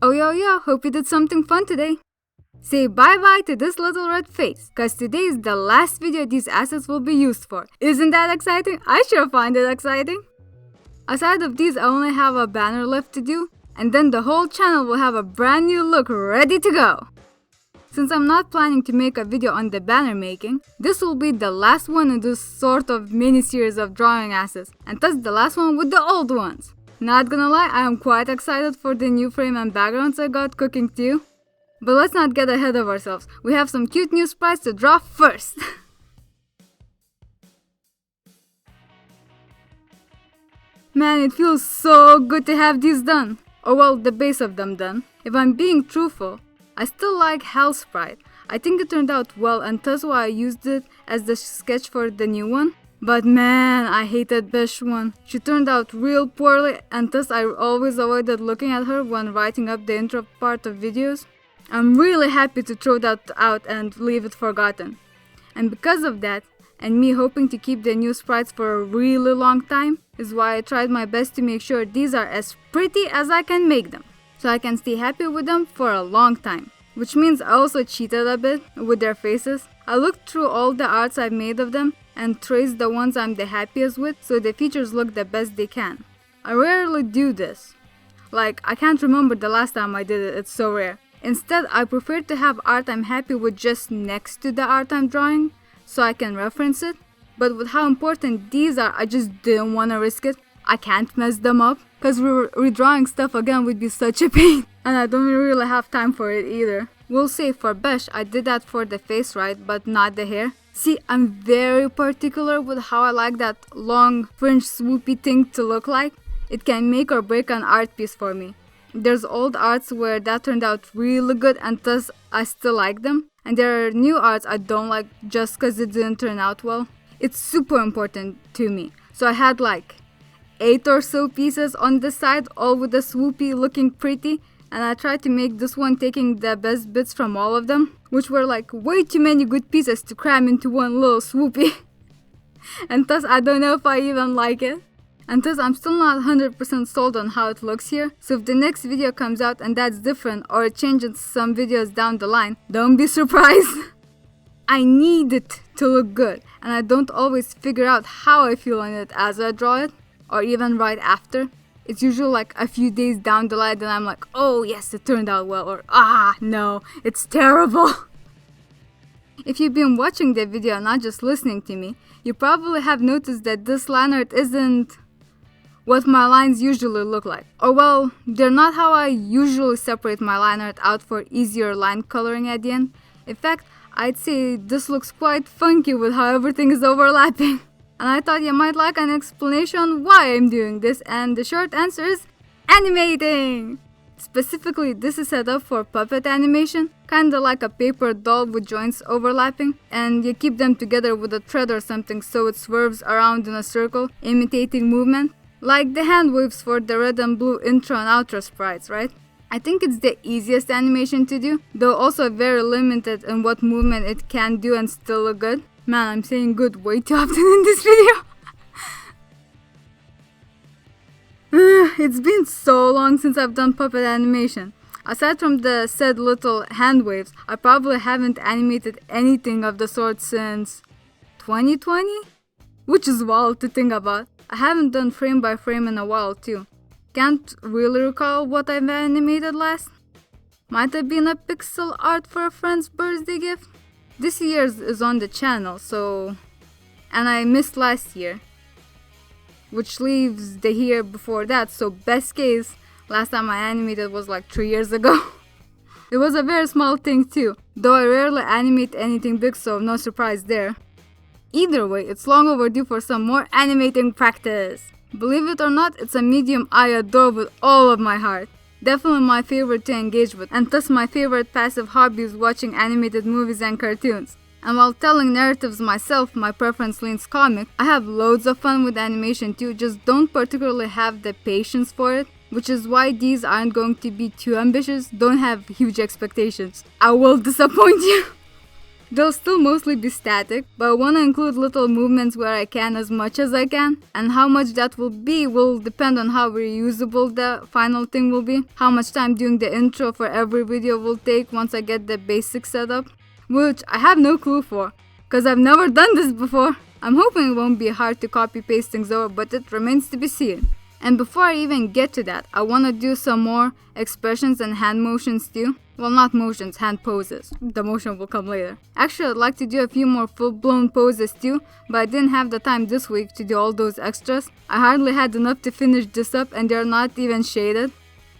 Oh yo, hope you did something fun today. Say bye-bye to this little red face, cause today is the last video these assets will be used for. Isn't that exciting? I sure find it exciting. Aside of these, I only have a banner left to do, and then the whole channel will have a brand new look ready to go. Since I'm not planning to make a video on the banner making, this will be the last one in this sort of mini-series of drawing assets, and thus the last one with the old ones. Not gonna lie, I am quite excited for the new frame and backgrounds I got cooking too. But let's not get ahead of ourselves, we have some cute new sprites to draw first. Man, it feels so good to have these done. Or well, the base of them done. If I'm being truthful, I still like Hell Sprite. I think it turned out well and that's why I used it as the sketch for the new one. But man, I hated Besh one. She turned out real poorly and thus I always avoided looking at her when writing up the intro part of videos. I'm really happy to throw that out and leave it forgotten. And because of that, and me hoping to keep the new sprites for a really long time, is why I tried my best to make sure these are as pretty as I can make them, so I can stay happy with them for a long time. Which means I also cheated a bit with their faces. I looked through all the arts I've made of them and traced the ones I'm the happiest with so the features look the best they can. I rarely do this. Like, I can't remember the last time I did it, it's so rare. Instead, I prefer to have art I'm happy with just next to the art I'm drawing, so I can reference it. But with how important these are, I just didn't want to risk it. I can't mess them up, cause redrawing stuff again would be such a pain. And I don't really have time for it either. We'll say for Besh, I did that for the face right, but not the hair. See, I'm very particular with how I like that long fringe swoopy thing to look like. It can make or break an art piece for me. There's old arts where that turned out really good and thus I still like them. And there are new arts I don't like just cause it didn't turn out well. It's super important to me. So I had like 8 or so pieces on the side, all with the swoopy looking pretty. And I tried to make this one taking the best bits from all of them, which were like way too many good pieces to cram into one little swoopy. And thus I don't know if I even like it. And thus I'm still not 100% sold on how it looks here, so if the next video comes out and that's different or it changes some videos down the line, don't be surprised. I need it to look good, and I don't always figure out how I feel on it as I draw it, or even right after. It's usually like a few days down the line that I'm like, oh yes, it turned out well, or ah no, it's terrible. If you've been watching the video and not just listening to me, you probably have noticed that this line art isn't what my lines usually look like. Or well, they're not how I usually separate my line art out for easier line coloring at the end. In fact, I'd say this looks quite funky with how everything is overlapping. And I thought you might like an explanation why I'm doing this, and the short answer is animating! Specifically, this is set up for puppet animation, kinda like a paper doll with joints overlapping, and you keep them together with a thread or something so it swerves around in a circle, imitating movement. Like the hand waves for the red and blue intro and outro sprites, right? I think it's the easiest animation to do, though also very limited in what movement it can do and still look good. Man, I'm saying good way too often in this video. It's been so long since I've done puppet animation. Aside from the said little hand waves, I probably haven't animated anything of the sort since 2020? Which is wild to think about. I haven't done frame by frame in a while too. Can't really recall what I've animated last. Might have been a pixel art for a friend's birthday gift. This year's is on the channel, so... And I missed last year, which leaves the year before that, so best case, last time I animated was like 3 years ago. It was a very small thing too, though I rarely animate anything big, so no surprise there. Either way, it's long overdue for some more animating practice. Believe it or not, it's a medium I adore with all of my heart. Definitely my favorite to engage with, and thus my favorite passive hobby is watching animated movies and cartoons. And while telling narratives myself, my preference leans comic, I have loads of fun with animation too, just don't particularly have the patience for it, which is why these aren't going to be too ambitious. Don't have huge expectations. I will disappoint you. They'll still mostly be static, but I want to include little movements where I can as much as I can, and how much that will be will depend on how reusable the final thing will be, how much time doing the intro for every video will take once I get the basics set up, which I have no clue for, cause I've never done this before. I'm hoping it won't be hard to copy paste things over, but it remains to be seen. And before I even get to that, I want to do some more expressions and hand motions too. Well, not motions, hand poses. The motion will come later. Actually, I'd like to do a few more full-blown poses too, but I didn't have the time this week to do all those extras. I hardly had enough to finish this up, and they're not even shaded.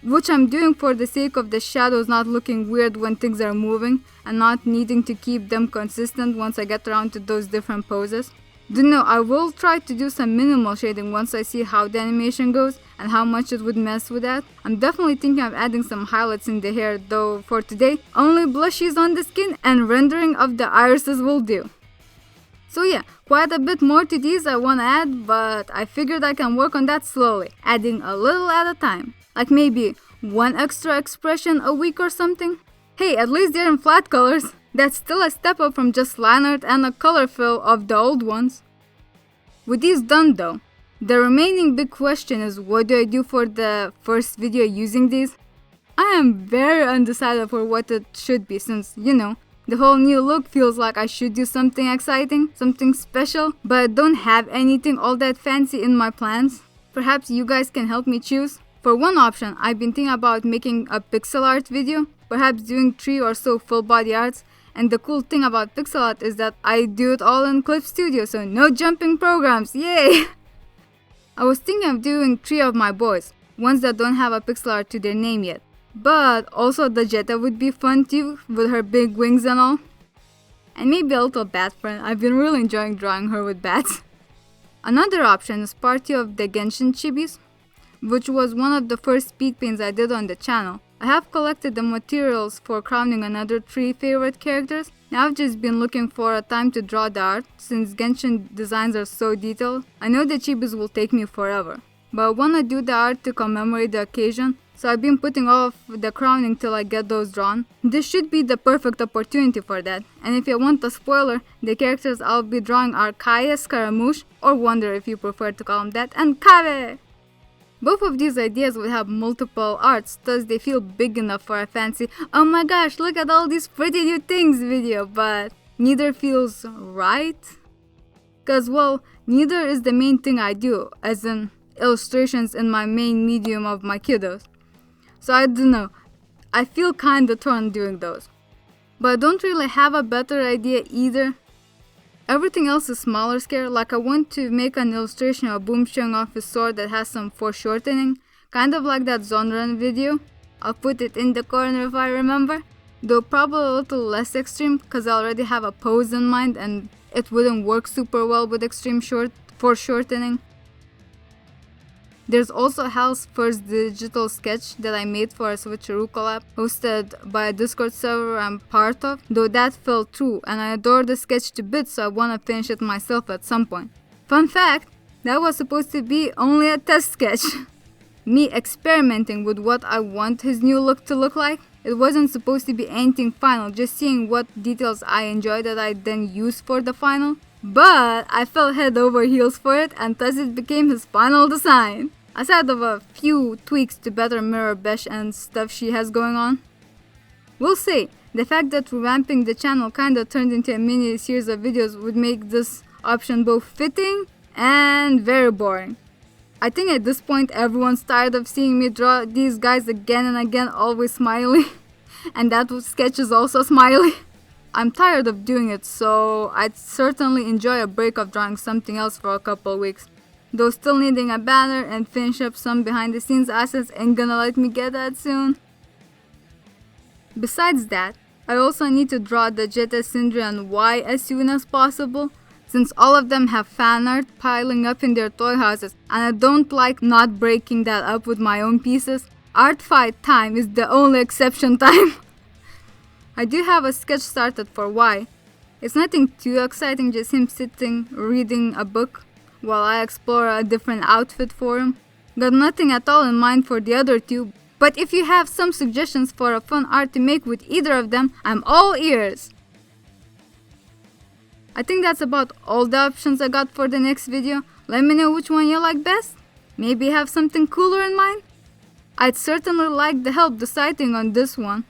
Which I'm doing for the sake of the shadows not looking weird when things are moving, and not needing to keep them consistent once I get around to those different poses. Don't know, I will try to do some minimal shading once I see how the animation goes and how much it would mess with that. I'm definitely thinking of adding some highlights in the hair, though for today, only blushes on the skin and rendering of the irises will do. So yeah, quite a bit more to these I want to add, but I figured I can work on that slowly, adding a little at a time. Like maybe one extra expression a week or something. Hey, at least they're in flat colors. That's still a step up from just line art and a color fill of the old ones. With these done though, the remaining big question is what do I do for the first video using these? I am very undecided for what it should be since, you know, the whole new look feels like I should do something exciting, something special, but I don't have anything all that fancy in my plans. Perhaps you guys can help me choose. For one option, I've been thinking about making a pixel art video, perhaps doing 3 or so full body arts. And the cool thing about pixel art is that I do it all in Clip Studio, so no jumping programs, yay! I was thinking of doing 3 of my boys, ones that don't have a pixel art to their name yet. But also the Jetta would be fun too, with her big wings and all. And maybe a little bat friend, I've been really enjoying drawing her with bats. Another option is part 2 of the Genshin chibis, which was one of the first speed paints I did on the channel. I have collected the materials for crowning another 3 favorite characters. Now I've just been looking for a time to draw the art, since Genshin designs are so detailed. I know the chibis will take me forever, but I wanna do the art to commemorate the occasion, so I've been putting off the crowning till I get those drawn. This should be the perfect opportunity for that, and if you want a spoiler, the characters I'll be drawing are Kaia, Scaramouche, or Wonder if you prefer to call them that, and Kave! Both of these ideas would have multiple arts, thus they feel big enough for a fancy "oh my gosh, look at all these pretty new things" video, but neither feels right. Cause well, neither is the main thing I do, as in illustrations in my main medium of my kiddos. So I don't know, I feel kinda torn doing those. But I don't really have a better idea either. Everything else is smaller scale, like I want to make an illustration of Boom showing off his sword that has some foreshortening, kind of like that Zonran video. I'll put it in the corner if I remember, though probably a little less extreme cause I already have a pose in mind and it wouldn't work super well with extreme foreshortening. There's also Hal's first digital sketch that I made for a Switcheroo collab, hosted by a Discord server I'm part of, though that fell through and I adore the sketch to bits, so I wanna finish it myself at some point. Fun fact, that was supposed to be only a test sketch. Me experimenting with what I want his new look to look like. It wasn't supposed to be anything final, just seeing what details I enjoy that I then use for the final. But I fell head over heels for it and thus it became his final design. Aside of a few tweaks to better mirror Besh and stuff she has going on. We'll see, the fact that revamping the channel kinda turned into a mini series of videos would make this option both fitting and very boring. I think at this point everyone's tired of seeing me draw these guys again and again, always smiley. And that sketch is also smiley. I'm tired of doing it, so I'd certainly enjoy a break of drawing something else for a couple weeks. Though still needing a banner and finish up some behind the scenes assets ain't gonna let me get that soon. Besides that, I also need to draw the Jetta, Sindri and Y as soon as possible, since all of them have fan art piling up in their toy houses and I don't like not breaking that up with my own pieces. Art fight time is the only exception time. I do have a sketch started for Y. It's nothing too exciting, just him sitting reading a book while I explore a different outfit for him. Got nothing at all in mind for the other two, but if you have some suggestions for a fun art to make with either of them, I'm all ears. I think that's about all the options I got for the next video. Let me know which one you like best. Maybe have something cooler in mind? I'd certainly like the help deciding on this one.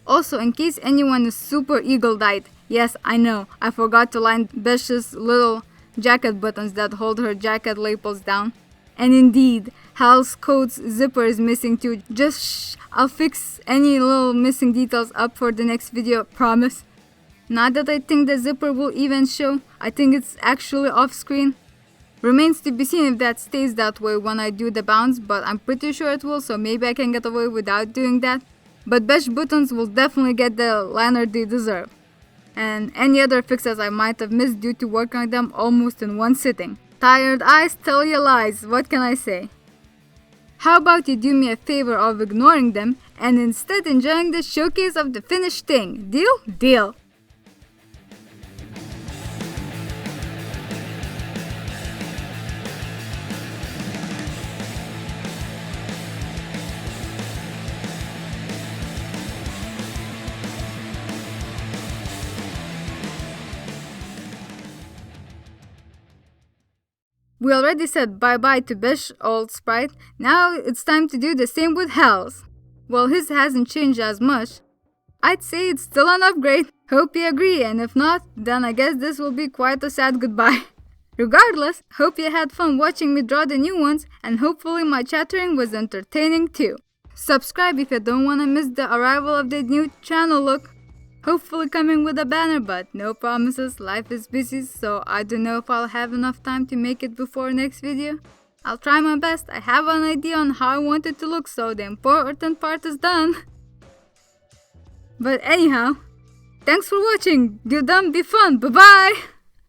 Also, in case anyone is super eagle-eyed, yes, I know, I forgot to line Besh's little jacket buttons that hold her jacket lapels down. And indeed, Hal's coat's zipper is missing too. Just shh, I'll fix any little missing details up for the next video, promise. Not that I think the zipper will even show, I think it's actually off screen. Remains to be seen if that stays that way when I do the bounce, but I'm pretty sure it will, so maybe I can get away without doing that. But Besh buttons will definitely get the liner they deserve. And any other fixes I might have missed due to working on them almost in one sitting. Tired eyes tell you lies, what can I say? How about you do me a favor of ignoring them and instead enjoying the showcase of the finished thing? Deal? Deal! We already said bye-bye to Besh old sprite, now it's time to do the same with Hal's. Well, his hasn't changed as much. I'd say it's still an upgrade, hope you agree, and if not, then I guess this will be quite a sad goodbye. Regardless, hope you had fun watching me draw the new ones, and hopefully my chattering was entertaining too. Subscribe if you don't wanna miss the arrival of the new channel look. Hopefully coming with a banner, but no promises, life is busy, so I don't know if I'll have enough time to make it before next video. I'll try my best, I have an idea on how I want it to look, so the important part is done. But anyhow, thanks for watching, do dumb, be fun, bye bye!